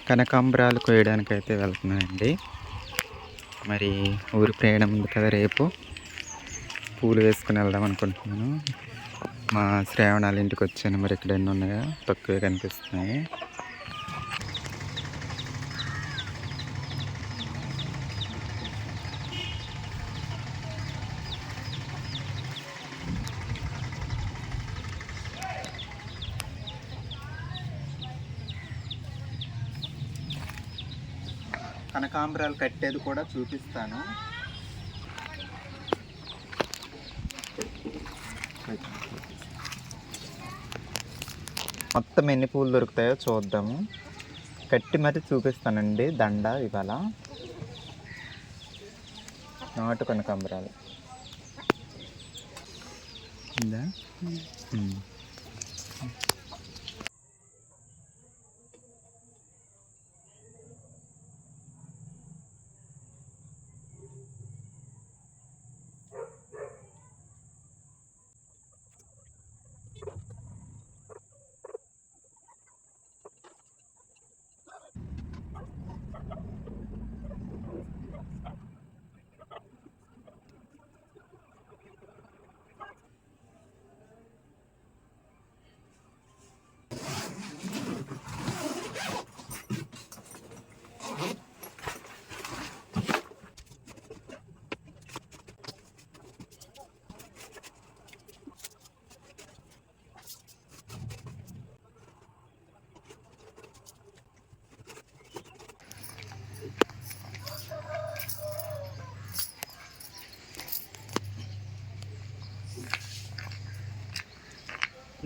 కనకాంబరాలు కోయడానికైతే వెళ్తున్నానండి. మరి ఊరి ప్రయాణం ఉంది కదా, రేపు పూలు వేసుకుని వెళ్దాం అనుకుంటున్నాను. మా శ్రావణాల ఇంటికి వచ్చాను. మరి ఇక్కడ ఎన్ని ఉన్నాయో తక్కువే కనిపిస్తున్నాయి. కనకాంబరాలు కట్టేది కూడా చూపిస్తాను. మొత్తం ఎన్ని పూలు దొరుకుతాయో చూద్దాము. కట్టి మరి చూపిస్తానండి. దండ ఇవాళ నాటు కనకాంబరాలు ఉందా?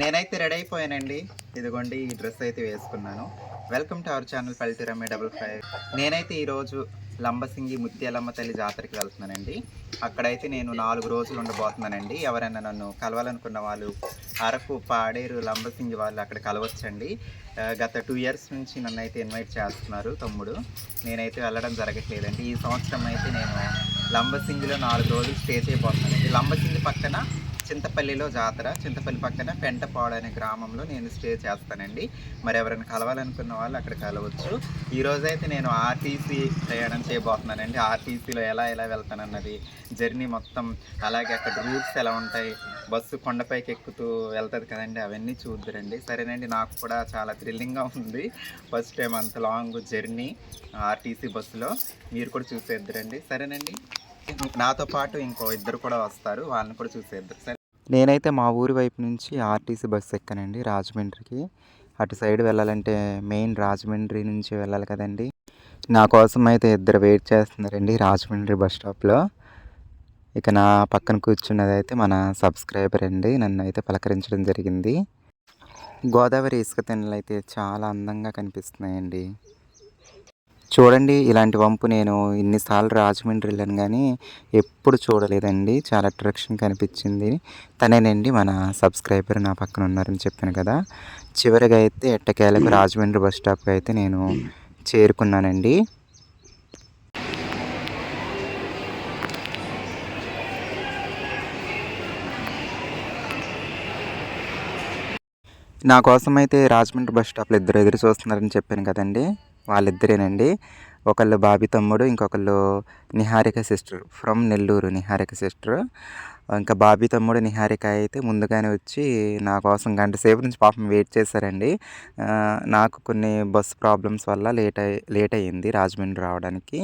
నేనైతే రెడీ అయిపోయానండి. ఇదిగోండి, ఈ డ్రెస్ అయితే వేసుకున్నాను. వెల్కమ్ టు అవర్ ఛానల్ పల్టిరమ్మే 55. నేనైతే ఈరోజు లంబసింగి ముత్యాలమ్మ తల్లి జాతరకి వెళ్తున్నానండి. అక్కడైతే నేను 4 రోజులు ఉండబోతున్నానండి. ఎవరైనా నన్ను కలవాలనుకున్న వాళ్ళు అరకు, పాడేరు, లంబసింగి వాళ్ళు అక్కడ కలవచ్చండి. గత 2 ఇయర్స్ నుంచి నన్ను అయితే ఇన్వైట్ చేస్తున్నారు తమ్ముడు. నేనైతే వెళ్ళడం జరగట్లేదండి. ఈ సంవత్సరం అయితే నేను లంబసింగిలో 4 రోజులు స్టే చేయబోతున్నానండి. లంబసింగి పక్కన చింతపల్లిలో జాతర, చింతపల్లి పక్కన పెంటపాడు అనే గ్రామంలో నేను స్టే చేస్తానండి. మరి ఎవరైనా కలవాలనుకున్న వాళ్ళు అక్కడ కలవచ్చు. ఈరోజైతే నేను ఆర్టీసీ ప్రయాణం చేయబోతున్నానండి. ఆర్టీసీలో ఎలా వెళ్తానన్నది జర్నీ మొత్తం, అలాగే అక్కడ రూట్స్ ఎలా ఉంటాయి, బస్సు కొండపైకి ఎక్కుతూ వెళ్తుంది కదండి, అవన్నీ చూద్దురండి. సరేనండి, నాకు కూడా చాలా థ్రిల్లింగ్గా ఉంది. ఫస్ట్ టైం అంత లాంగ్ జర్నీ ఆర్టీసీ బస్సులో. మీరు కూడా చూసేద్దరండి. సరేనండి, నాతో పాటు ఇంకో ఇద్దరు కూడా వస్తారు, వాళ్ళని కూడా చూసేద్దరు. సరే, నేనైతే మా ఊరి వైపు నుంచి ఆర్టీసీ బస్సు ఎక్కానండి రాజమండ్రికి. అటు సైడ్ వెళ్ళాలంటే మెయిన్ రాజమండ్రి నుంచి వెళ్ళాలి కదండి. నా కోసం అయితే ఇద్దరు వెయిట్ చేస్తున్నారండి రాజమండ్రి బస్ స్టాప్లో. ఇక నా పక్కన కూర్చున్నది అయితే మన సబ్స్క్రైబర్ అండి. నన్ను అయితే పలకరించడం జరిగింది. గోదావరి ఇసుక తిన్నెలు అయితే చాలా అందంగా కనిపిస్తున్నాయండి. చూడండి, ఇలాంటి వంపు నేను ఇన్నిసార్లు రాజమండ్రి వెళ్ళాను కానీ ఎప్పుడు చూడలేదండి. చాలా అట్రాక్షన్ కనిపించింది. తనేనండి మన సబ్స్క్రైబర్, నా పక్కన ఉన్నారని చెప్పాను కదా. చివరిగా అయితే ఎట్టకేలకు రాజమండ్రి బస్ స్టాప్కి అయితే నేను చేరుకున్నానండి. నా కోసం అయితే రాజమండ్రి బస్ స్టాప్లో ఇద్దరు ఎదురు చూస్తున్నారని చెప్పాను కదండి. వాళ్ళిద్దరేనండి. ఒకళ్ళు బాబీ తమ్ముడు, ఇంకొకళ్ళు Niharika sister, from Nellore Niharika sister. ఇంకా బాబీ తమ్ముడు, నిహారిక అయితే ముందుగానే వచ్చి నా కోసం గంట సేపు నుంచి పాపం వెయిట్ చేశారండి. నాకు కొన్ని బస్సు ప్రాబ్లమ్స్ వల్ల లేట్ అయ్యింది రాజమండ్రి రావడానికి.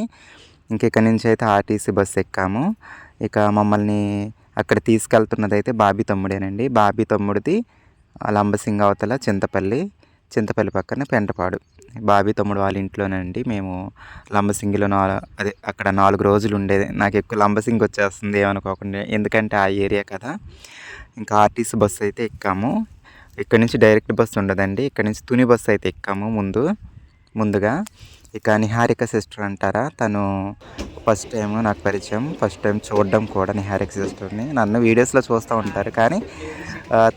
ఇంక ఇక్కడి నుంచి అయితే ఆర్టీసీ బస్సు ఎక్కాము. ఇక మమ్మల్ని అక్కడ తీసుకెళ్తున్నది అయితే బాబీ తమ్ముడేనండి. బాబీ తమ్ముడిది లంబసింగి అవతల చింతపల్లి పక్కన పెంటపాడు. బాబీ తమ్ముడు వాళ్ళ ఇంట్లోనండి. మేము లంబసింగిలో అక్కడ 4 రోజులు ఉండేది. నాకు ఎక్కువ లంబసింగి వచ్చేస్తుంది ఏమనుకోకుండా, ఎందుకంటే ఆ ఏరియా కదా. ఇంకా ఆర్టీసీ బస్సు అయితే ఎక్కాము. ఇక్కడ నుంచి డైరెక్ట్ బస్సు ఉండదండి. ఇక్కడ నుంచి తుని బస్సు అయితే ఎక్కాము ముందుగా. ఇక నిహారిక సిస్టర్ అంటారా, తను ఫస్ట్ టైం నాకు పరిచయం. ఫస్ట్ టైం చూడడం కూడా నిహారిక సిస్టర్ని. నన్ను వీడియోస్లో చూస్తూ ఉంటారు కానీ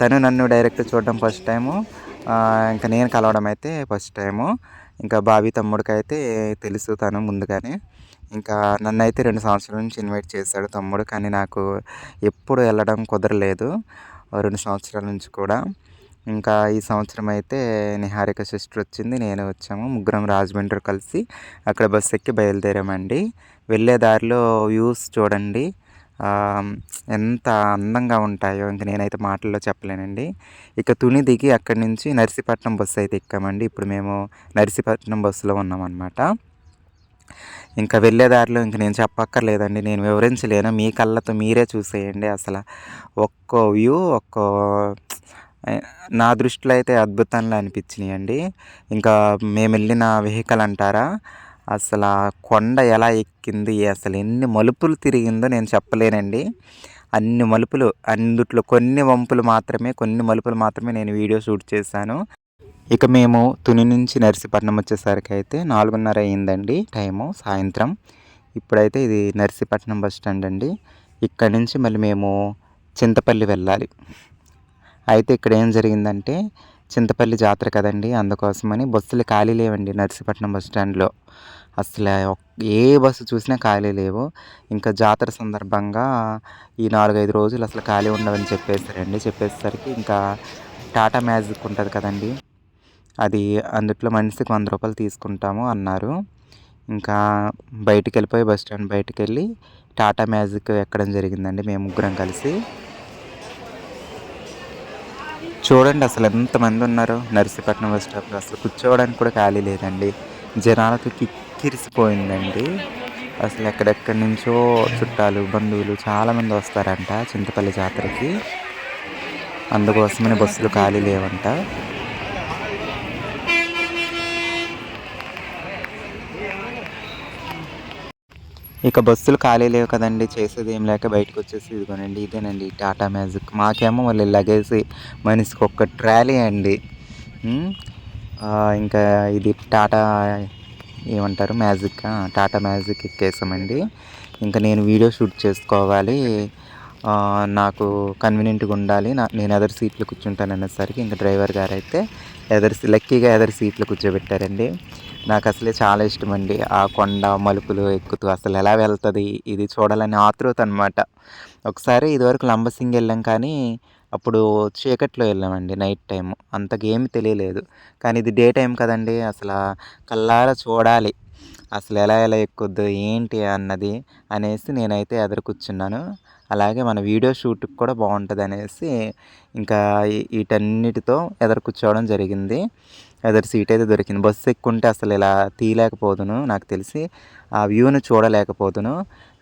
తను నన్ను డైరెక్ట్ చూడడం ఫస్ట్ టైము. ఇంకా నేను కలవడం అయితే ఫస్ట్ టైము. ఇంకా బాబీ తమ్ముడికి అయితే తెలుసు తను ముందుగానే. ఇంకా నన్ను అయితే 2 సంవత్సరాల నుంచి ఇన్వైట్ చేశాడు తమ్ముడు, కానీ నాకు ఎప్పుడు వెళ్ళడం కుదరలేదు 2 సంవత్సరాల నుంచి కూడా. ఇంకా ఈ సంవత్సరం అయితే నిహారిక సిస్టర్ వచ్చింది, నేను వచ్చాము. ముగ్గురం రాజమండ్రి కలిసి అక్కడ బస్సు ఎక్కి బయలుదేరామండి. వెళ్ళే దారిలో వ్యూస్ చూడండి ఎంత అందంగా ఉంటాయో ఇంక నేనైతే మాటల్లో చెప్పలేనండి. ఇక తుని దిగి అక్కడి నుంచి నర్సీపట్నం బస్సు అయితే ఎక్కామండి. ఇప్పుడు మేము నర్సీపట్నం బస్సులో ఉన్నామన్నమాట. ఇంకా వెళ్ళే దారిలో ఇంక నేను చెప్పక్కర్లేదండి, నేను వివరించలేను. మీ కళ్ళతో మీరే చూసేయండి. అసలు ఒక్కో వ్యూ నా దృష్టిలో అయితే అద్భుతంగా అనిపించినాయండి. ఇంకా మేము వెళ్ళిన వెహికల్ అంటారా, అసలు కొండ ఎలా ఎక్కింది, అసలు ఎన్ని మలుపులు తిరిగిందో నేను చెప్పలేనండి. అన్ని మలుపులు, అందుట్లో కొన్ని మలుపులు మాత్రమే నేను వీడియో షూట్ చేశాను. ఇక మేము తుని నుంచి నర్సీపట్నం వచ్చేసరికి అయితే 4:30 అయిందండి టైము, సాయంత్రం. ఇప్పుడైతే ఇది నర్సీపట్నం బస్ స్టాండ్ అండి. ఇక్కడ నుంచి మళ్ళీ మేము చింతపల్లి వెళ్ళాలి. అయితే ఇక్కడ ఏం జరిగిందంటే చింతపల్లి జాతర కదండి, అందుకోసమని బస్సులు ఖాళీ లేవండి నర్సీపట్నం బస్ స్టాండ్లో. అసలు ఏ బస్సు చూసినా ఖాళీ లేవు. ఇంకా జాతర సందర్భంగా ఈ 4-5 రోజులు అసలు ఖాళీ ఉండవని చెప్పేసరికి ఇంకా టాటా మ్యాజిక్ ఉంటుంది కదండి, అది అందుట్లో మనిషికి 100 రూపాయలు తీసుకుంటాము అన్నారు. ఇంకా బయటికి వెళ్ళిపోయి బస్ స్టాండ్ బయటికి వెళ్ళి టాటా మ్యాజిక్ ఎక్కడం జరిగిందండి మేము ముగ్గురం కలిసి. చూడండి అసలు ఎంతమంది ఉన్నారో నర్సీపట్నం బస్ స్టాప్లో, అసలు కూర్చోవడానికి కూడా ఖాళీ లేదండి. జనాలతో కిక్కిరిసిపోయిందండి. అసలు ఎక్కడెక్కడి నుంచో చుట్టాలు, బంధువులు చాలామంది వస్తారంట చింతపల్లి జాతరకి, అందుకోసమని బస్సులు ఖాళీ లేవంట. ఇక బస్సులు ఖాళీ లేవు కదండి, చేసేది ఏం లేక బయటకు వచ్చేసి ఇదిగోనండి ఇదేనండి టాటా మ్యాజిక్. మాకేమో మళ్ళీ లగేజ్ మనిషికి ఒక్క ట్రాలీ అండి. ఇంకా ఇది టాటా ఏమంటారు మ్యాజిక్, టాటా మ్యాజిక్ ఎక్కేసామండి. ఇంకా నేను వీడియో షూట్ చేసుకోవాలి, నాకు కన్వీనియంట్గా ఉండాలి, నేను ఎదరు సీట్లు కూర్చుంటాను అనేసరికి ఇంకా డ్రైవర్ గారు అయితే లక్కీగా ఎదరు సీట్లు కూర్చోబెట్టారండి. నాకు అసలే చాలా ఇష్టం అండి ఆ కొండ మలుపులు ఎక్కుతూ అసలు ఎలా వెళ్తుంది ఇది చూడాలని ఆతృత అనమాట. ఒకసారి ఇదివరకు లంబసింగి వెళ్ళాం, కానీ అప్పుడు చీకట్లో వెళ్ళామండి, నైట్ టైము, అంతగా ఏమి తెలియలేదు. కానీ ఇది డే టైం కదండి, అసలు కళ్ళారా చూడాలి అసలు ఎలా ఎలా ఎక్కుద్దు ఏంటి అన్నది అనేసి నేనైతే ఎదురు కూర్చున్నాను. అలాగే మన వీడియో షూట్కి కూడా బాగుంటుంది అనేసి ఇంకా వీటన్నిటితో ఎదురు కూర్చోవడం జరిగింది. ఎదురు సీట్ అయితే దొరికింది. బస్సు ఎక్కుంటే అసలు ఇలా తీయలేకపోదును, నాకు తెలిసి ఆ వ్యూని చూడలేకపోదును.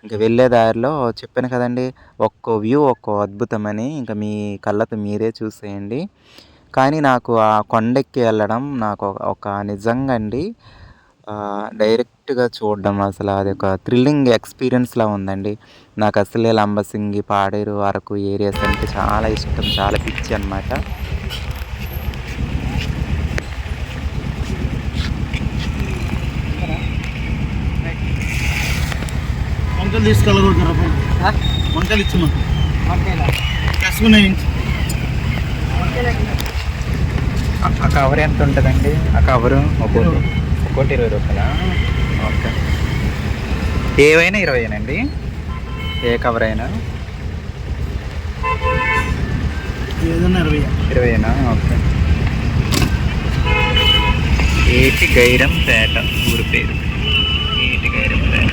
ఇంకా వెళ్ళే దారిలో చెప్పాను కదండి, ఒక్కో వ్యూ ఒక్కో అద్భుతమని, ఇంకా మీ కళ్ళతో మీరే చూసేయండి. కానీ నాకు ఆ కొండెక్కి వెళ్ళడం నాకు ఒక నిజంగా అండి డైరెక్ట్గా చూడడం అసలు అది ఒక థ్రిల్లింగ్ ఎక్స్పీరియన్స్లా ఉందండి. నాకు అసలే లంబసింగి, పాడేరు, అరకు ఏరియాస్ అంటే చాలా ఇష్టం, చాలా పిచ్చి అనమాట. వంకాయలు తీసుకెళ్ళగలుగుతారా? వంకాయలు ఇచ్చాము ఆ కవర్ ఎంత ఉంటుందండి? ఆ కవరు ఒక్కోటి 20 రూపాయలా? ఓకే, ఏవైనా 20 ఏ కవర్ అయినా ఏదైనా 20 ఓకే. ఏటి గైరం పేట ఊరి పేరు, ఏటి గైరం పేట.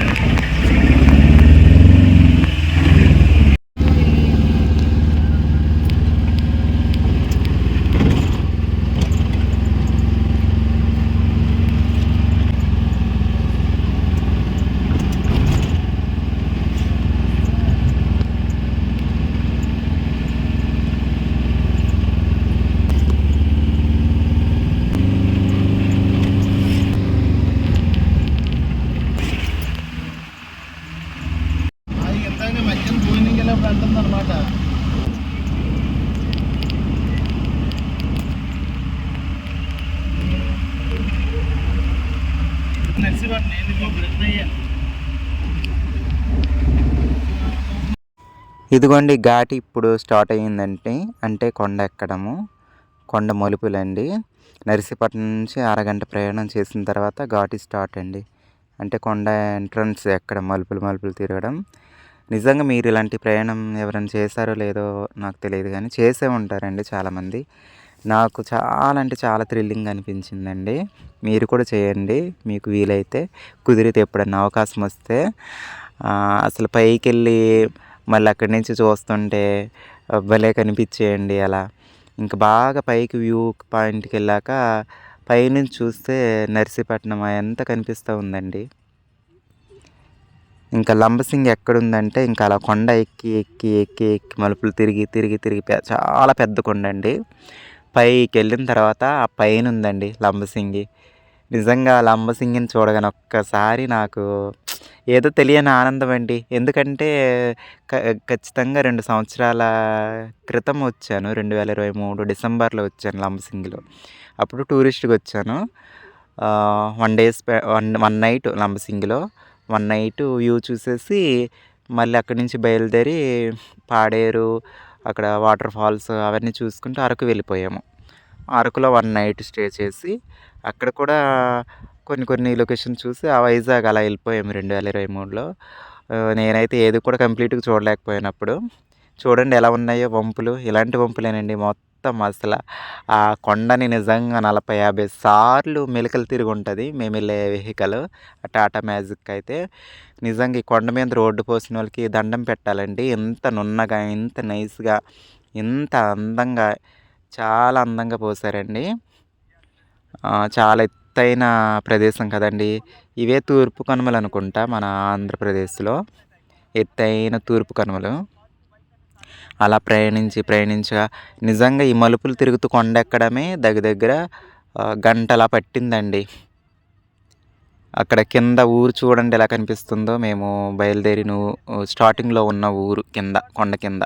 ఇదిగోండి ఘాటి ఇప్పుడు స్టార్ట్ అయ్యిందంటే, అంటే కొండ ఎక్కడము, కొండ మలుపులండి. నర్సీపట్నం నుంచి అరగంట ప్రయాణం చేసిన తర్వాత ఘాటి స్టార్ట్ అండి, అంటే కొండ ఎంట్రన్స్ ఎక్కడం, మలుపులు తిరగడం. నిజంగా మీరు ఇలాంటి ప్రయాణం ఎవరైనా చేశారో లేదో నాకు తెలియదు, కానీ చేసే ఉంటారండి చాలామంది. నాకు చాలా అంటే చాలా థ్రిల్లింగ్ అనిపించిందండి. మీరు కూడా చేయండి మీకు వీలైతే, కుదిరితే ఎప్పుడన్నా అవకాశం వస్తే. అసలు పైకెళ్ళి మళ్ళీ అక్కడి నుంచి చూస్తుంటే భలే కనిపించేయండి అలా. ఇంకా బాగా పైకి వ్యూ పాయింట్కి వెళ్ళాక పైనుంచి చూస్తే నర్సీపట్నం అదంతా కనిపిస్తూ ఉందండి. ఇంకా లంబసింగి ఎక్కడుందంటే ఇంకా అలా కొండ ఎక్కి ఎక్కి ఎక్కి ఎక్కి మలుపులు తిరిగి తిరిగి తిరిగి చాలా పెద్ద కొండ అండి. పైకి వెళ్ళిన తర్వాత ఆ పైన ఉందండి లంబసింగి. నిజంగా లంబసింగిని చూడగానే ఒక్కసారి నాకు ఏదో తెలియని ఆనందం అండి. ఎందుకంటే క ఖచ్చితంగా 2 సంవత్సరాల క్రితం వచ్చాను. 2023 డిసెంబర్లో వచ్చాను లంబసింగిలో. అప్పుడు టూరిస్ట్‌గా వచ్చాను. 1 డే వన్ నైట్ లంబసింగిలో. 1 నైట్ వ్యూ చూసేసి మళ్ళీ అక్కడి నుంచి బయలుదేరి పాడేరు, అక్కడ వాటర్ ఫాల్స్ అవన్నీ చూసుకుంటూ అరకు వెళ్ళిపోయాము. అరకులో 1 నైట్ స్టే చేసి అక్కడ కూడా కొన్ని కొన్ని లొకేషన్ చూసి ఆ వైజాగ్ అలా వెళ్ళిపోయాము 2023లో. నేనైతే ఏది కూడా కంప్లీట్‌గా చూడలేకపోయాను అప్పుడు. చూడండి ఎలా ఉన్నాయో వంపులు. ఇలాంటి వంపులేనండి మొత్తం అసల. ఆ కొండని నిజంగా 40, 50 సార్లు మెలికలు తిరిగి ఉంటుంది మేము వెళ్ళే వెహికల్. టాటా మ్యాజిక్ అయితే నిజంగా ఈ కొండ మీద రోడ్డు పోసిన వాళ్ళకి దండం పెట్టాలండి. ఇంత నున్నగా, ఇంత నైస్‌గా, ఇంత అందంగా, చాలా అందంగా పోసారండి. చాలా ఎత్తైన ప్రదేశం కదండి. ఇవే తూర్పు కనుమలు అనుకుంటా మన ఆంధ్రప్రదేశ్లో. ఎత్తైన తూర్పు కనుమలు. అలా ప్రయాణించగా నిజంగా ఈ మలుపులు తిరుగుతూ కొండెక్కడమే దగ్గర గంటలా పట్టిందండి. అక్కడ కింద ఊరు చూడండి ఎలా కనిపిస్తుందో. మేము బయలుదేరిన స్టార్టింగ్లో ఉన్న ఊరు కింద, కొండ కింద.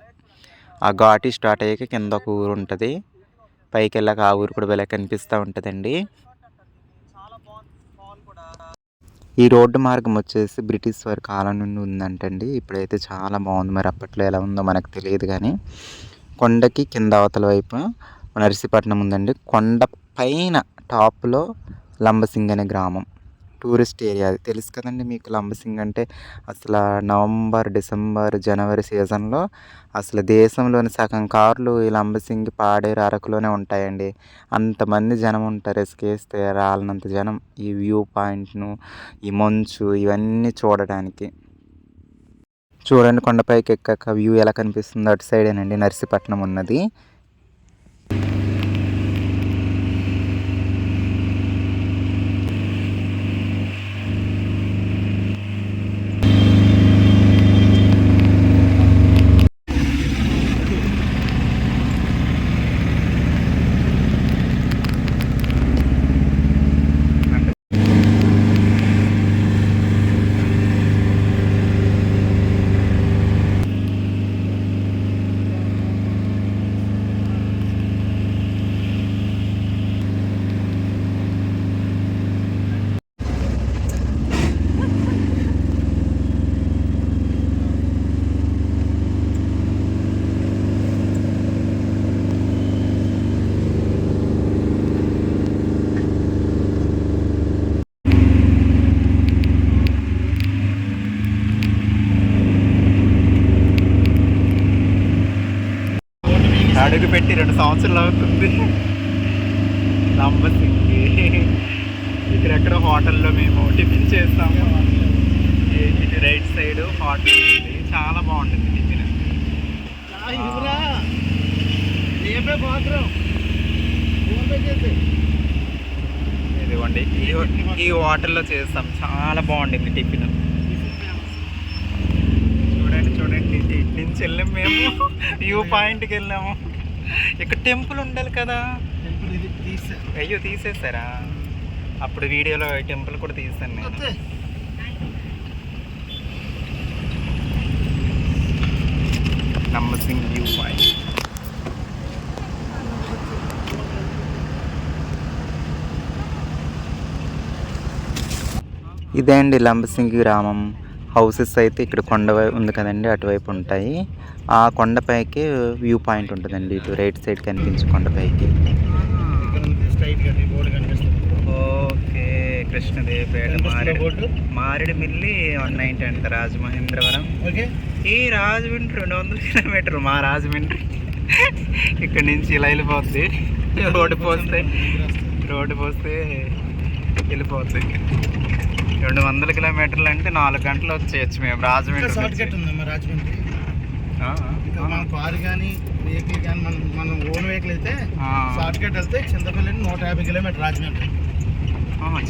ఆ ఘాటి స్టార్ట్ అయ్యాక కింద ఒక ఊరు ఉంటుంది. పైకి వెళ్ళాక ఆ ఊరు కూడా భలే కనిపిస్తూ ఉంటుందండి. ఈ రోడ్డు మార్గం వచ్చేసి బ్రిటిష్ వారి కాలం నుండి ఉందంటండి. ఇప్పుడైతే చాలా బాగుంది. మరి అప్పట్లో ఎలా ఉందో మనకు తెలియదు కానీ కొండకి కింద అవతల వైపు నర్సీపట్నం ఉందండి. కొండ పైన టాప్లో లంబసింగి అనే గ్రామం. టూరిస్ట్ ఏరియా అది తెలుసు కదండి మీకు. లంబసింగి అంటే అసలు నవంబర్, డిసెంబర్, జనవరి సీజన్లో అసలు దేశంలోని సగం కార్లు ఈ లంబసింగి, పాడేరు, అరకులోనే ఉంటాయండి. అంతమంది జనం ఉంటారు. ఇసుకేస్తే రాలనంత జనం ఈ వ్యూ పాయింట్ను, ఈ మంచు ఇవన్నీ చూడడానికి. చూడండి కొండపైకి ఎక్కాక వ్యూ ఎలా కనిపిస్తుందో. అటు సైడేనండి నర్సీపట్నం ఉన్నది. అడుగు పెట్టి 2 సంవత్సరాలు అవుతుంది. లంబసింగి ఇక్కడెక్కడ హోటల్లో మేము టిఫిన్ చేస్తాము. ఇటు రైట్ సైడ్ హోటల్ ఉంది. చాలా బాగుంటుంది టిఫిన్. ఇదిగోండి ఈ హోటల్లో చేస్తాం. చాలా బాగుంటుంది టిఫిన్. చూడండి ఇటు నుంచి వెళ్ళాము మేము. వ్యూ పాయింట్కి వెళ్ళాము. ఇక్కడ టెంపుల్ ఉండాలి కదా. అయ్యో తీసేసారా? అప్పుడు వీడియోలో టెంపుల్ కూడా తీసాను నేను. Lambasingi view point. ఇదే అండి లంబసింగి గ్రామం. హౌసెస్ అయితే ఇక్కడ కొండ ఉంది కదండి, అటువైపు ఉంటాయి. ఆ కొండపైకి వ్యూ పాయింట్ ఉంటుందండి. ఇటు రైట్ సైడ్ కనిపించే కొండపైకి. ఓకే, కృష్ణదేవపేట, మారేడుమిల్లి 190 అంట. రాజమహేంద్రవరం ఈ రాజమండ్రి 200 కిలోమీటర్లు. మా రాజమండ్రి ఇక్కడ నుంచి ఇలా వెళ్ళిపోద్ది. రోడ్డు పోస్తే వెళ్ళిపోతుంది. 200 కిలోమీటర్లు అంటే 4 గంటలు వచ్చేయచ్చు మేము రాజమండ్రి షార్ట్ నుంచి. కట్ ఉందమ్మా రాజమండ్రి. ఆ, ఇంకా మన కారు కానీ వెహికల్ కానీ మనం ఓన్ వెహికల్ అయితే ఆ, షార్ట్ కట్ వెళ్తే చింతపల్లి 150 కిలోమీటర్ రాజమండ్రి.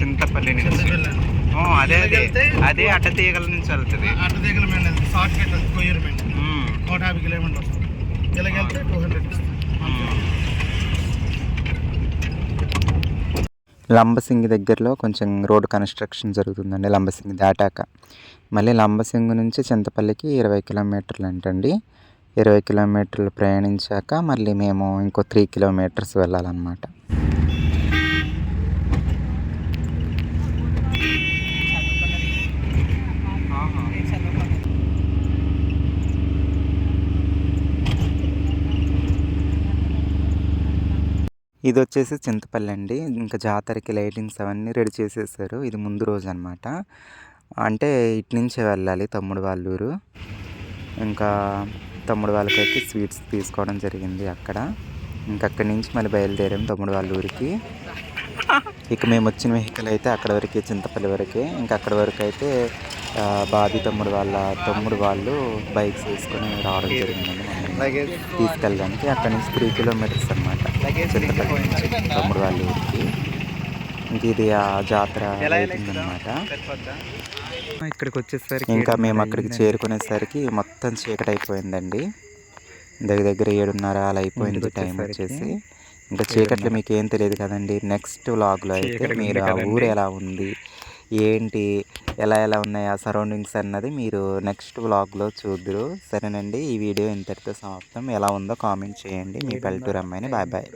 చింతపల్లి నుంచి. చింతపల్లి అండి. అదే అదే వెళ్తే అదే అడ్డతీగల నుంచి వెళ్తుంది. అట్ట దగ్గర మేము వెళ్తే షార్ట్ కట్ వెళ్తే కొయ్యూరు మేము 150 కిలోమీటర్లు వస్తుంది. ఇలాగ వెళ్తే 200 లంబసింగి దగ్గరలో కొంచెం రోడ్ కన్స్ట్రక్షన్ జరుగుతుందండి. లంబసింగి దాటాక మళ్ళీ లంబసింగి నుంచి చింతపల్లికి 20 కిలోమీటర్లు అంటండి. 20 కిలోమీటర్లు ప్రయాణించాక మళ్ళీ మేము ఇంకో 3 కిలోమీటర్స్ వెళ్ళాలన్నమాట. ఇది వచ్చేసి చింతపల్లి అండి. ఇంకా జాతరకి లైటింగ్స్ అవన్నీ రెడీ చేసేసారు. ఇది ముందు రోజు అనమాట. అంటే ఇటు నుంచే వెళ్ళాలి తమ్ముడు వాళ్ళ ఊరు. ఇంకా తమ్ముడు వాళ్ళకైతే స్వీట్స్ తీసుకోవడం జరిగింది అక్కడ. ఇంకా అక్కడి నుంచి మళ్ళీ బయలుదేరాం తమ్ముడు వాళ్ళ ఊరికి. ఇక మేము వచ్చిన వెహికల్ అయితే అక్కడ వరకే, చింతపల్లి వరకే. ఇంకా అక్కడ వరకు అయితే బాబీ తమ్ముడు వాళ్ళు బైక్స్ వేసుకొని రావడం జరిగిందండి మమ్మల్ని తీసుకెళ్ళడానికి. అక్కడ నుంచి 3 కిలోమీటర్స్ అనమాట చింతపల్లి నుంచి తమ్ముడు వాళ్ళ ఊరికి. ఇంక ఇది ఆ జాతర అవుతుందన్నమాట. ఇక్కడికి వచ్చేసరికి ఇంకా మేము అక్కడికి చేరుకునేసరికి మొత్తం చీకటి అయిపోయిందండి. దగ్గర 7:30 అలా అయిపోయింది టైం వచ్చేసి. ఇంకా చీకట్లో మీకు ఏం తెలియదు కదండి. నెక్స్ట్ వ్లాగ్లో అయితే మీరు ఆ ఊరు ఎలా ఉంది, ఏంటి, ఎలా ఉన్నాయి ఆ సరౌండింగ్స్ అన్నది మీరు నెక్స్ట్ వ్లాగ్లో చూద్దురు. సరేనండి, ఈ వీడియో ఇంతటితో సమాప్తం. ఎలా ఉందో కామెంట్ చేయండి. మీ పల్లెటూరు అమ్మాయిని. Bye bye.